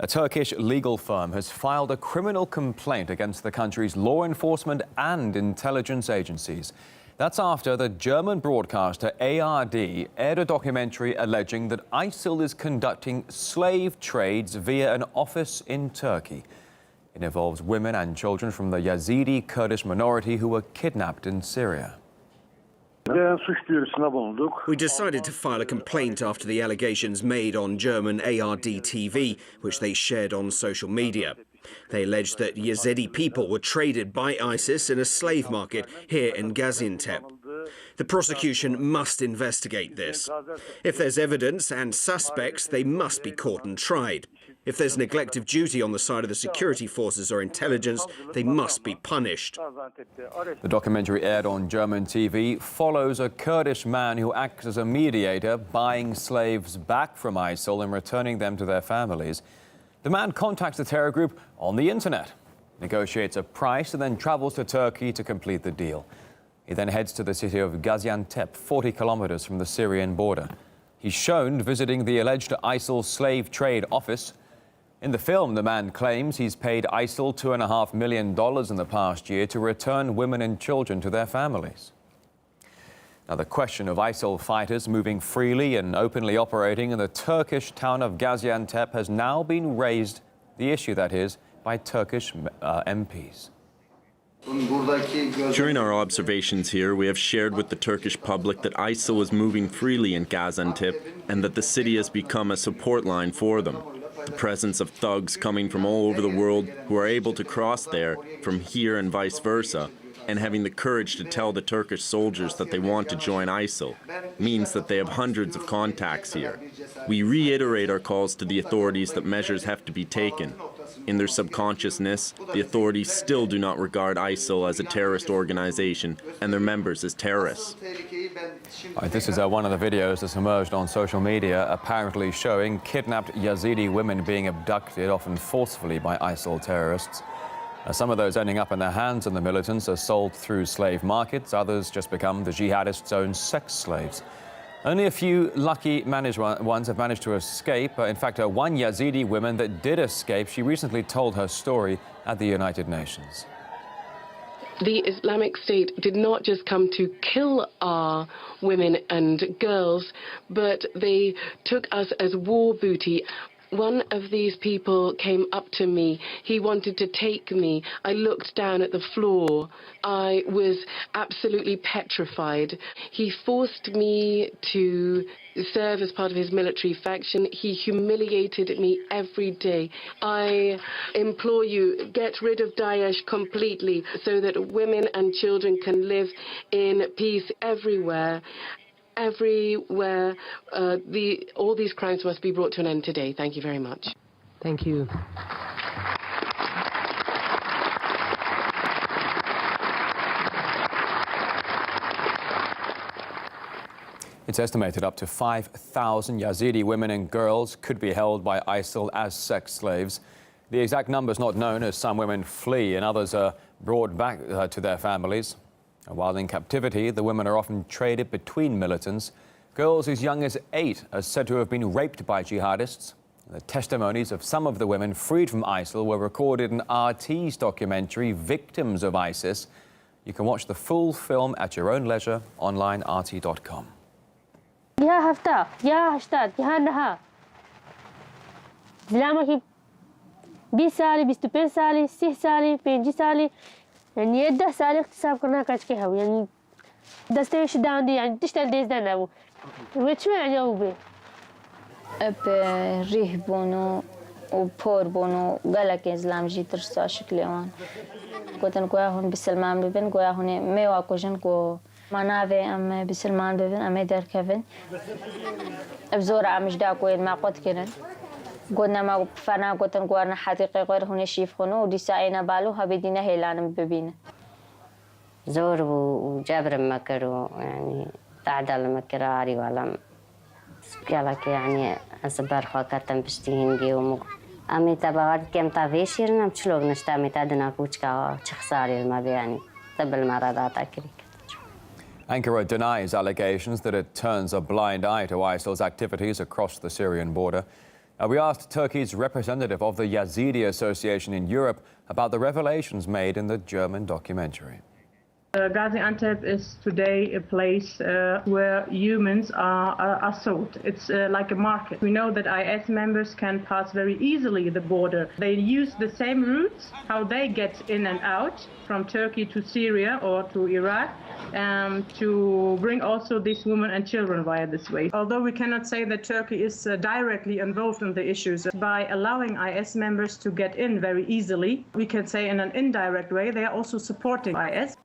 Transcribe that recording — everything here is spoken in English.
A Turkish legal firm has filed a criminal complaint against the country's law enforcement and intelligence agencies. That's after the German broadcaster ARD aired a documentary alleging that ISIL is conducting slave trades via an office in Turkey. It involves women and children from the Yazidi Kurdish minority who were kidnapped in Syria. We decided to file a complaint after the allegations made on German ARD TV, which they shared on social media. They alleged that Yazidi people were traded by ISIS in a slave market here in Gaziantep. The prosecution must investigate this. If there's evidence and suspects, they must be caught and tried. If there's neglect of duty on the side of the security forces or intelligence, they must be punished. The documentary aired on German TV follows a Kurdish man who acts as a mediator, buying slaves back from ISIL and returning them to their families. The man contacts the terror group on the internet, negotiates a price and then travels to Turkey to complete the deal. He then heads to the city of Gaziantep, 40 kilometers from the Syrian border. He's shown visiting the alleged ISIL slave trade office. In the film, the man claims he's paid ISIL $2.5 million in the past year to return women and children to their families. Now, the question of ISIL fighters moving freely and openly operating in the Turkish town of Gaziantep has now been raised, the issue that is, by Turkish MPs. During our observations here, we have shared with the Turkish public that ISIL is moving freely in Gaziantep and that the city has become a support line for them. The presence of thugs coming from all over the world who are able to cross there from here and vice versa, and having the courage to tell the Turkish soldiers that they want to join ISIL means that they have hundreds of contacts here. We reiterate our calls to the authorities that measures have to be taken. In their subconsciousness, the authorities still do not regard ISIL as a terrorist organization and their members as terrorists. This is one of the videos that's emerged on social media, apparently showing kidnapped Yazidi women being abducted, often forcefully by ISIL terrorists. Some of those ending up in the hands of the militants are sold through slave markets. Others just become the jihadists' own sex slaves. Only a few lucky ones have managed to escape. In fact, one Yazidi woman that did escape, she recently told her story at the United Nations. The Islamic State did not just come to kill our women and girls, but they took us as war booty. One of these people came up to me. He wanted to take me. I looked down at the floor. I was absolutely petrified. He forced me to serve as part of his military faction. He humiliated me every day. I implore you, get rid of Daesh completely so that women and children can live in peace everywhere. Everywhere. All these crimes must be brought to an end today. Thank you very much. Thank you. It's estimated up to 5,000 Yazidi women and girls could be held by ISIL as sex slaves. The exact number is not known, as some women flee and others are brought back to their families. While in captivity, the women are often traded between militants. Girls as young as 8 are said to have been raped by jihadists. The testimonies of some of the women freed from ISIL were recorded in RT's documentary, Victims of ISIS. You can watch the full film at your own leisure online, rt.com. يا هفتا يا هشتاد يا هنها زلامك 20 سالي 25 سالي 6 سالي 5 سالي يعني يده سالي اغتصاب كنا كاشكي هو يعني دستيش داندي يعني تشتغل ديز دانا أبو وشو يعني أبو بي أب ريه بونو وبور بونو قالك إسلام جيتر ساشك ليوان كنتن كواهون بسلمان ببن كواهون ميوا كوجن كو منافع أم بسلمان ببن أم يدر كفن أبزور عمش دا كوين ما قد كنن قلنا ما فانا قلتن قوارنا حقيقي غير هنا شيف خنو ودي ساعينا بالو هبدينا هيلان ببينا زور وجابر مكرو يعني تعدل مكراري ولا سكالك يعني أصبر خاكتم بشتين جيومو أمي تبغى كم تافيشيرنا بشلوك نشتامي تادنا كوشكا شخصاري ما بيعني تبل مرادات أكريك. Ankara denies allegations that it turns a blind eye to ISIL's activities across the Syrian border. We asked Turkey's representative of the Yazidi Association in Europe about the revelations made in the German documentary. Gaziantep is today a place where humans are sold. It's like a market. We know that IS members can pass very easily the border. They use the same routes, how they get in and out from Turkey to Syria or to Iraq, to bring also these women and children via this way. Although we cannot say that Turkey is directly involved in the issues, by allowing IS members to get in very easily, we can say in an indirect way they are also supporting IS.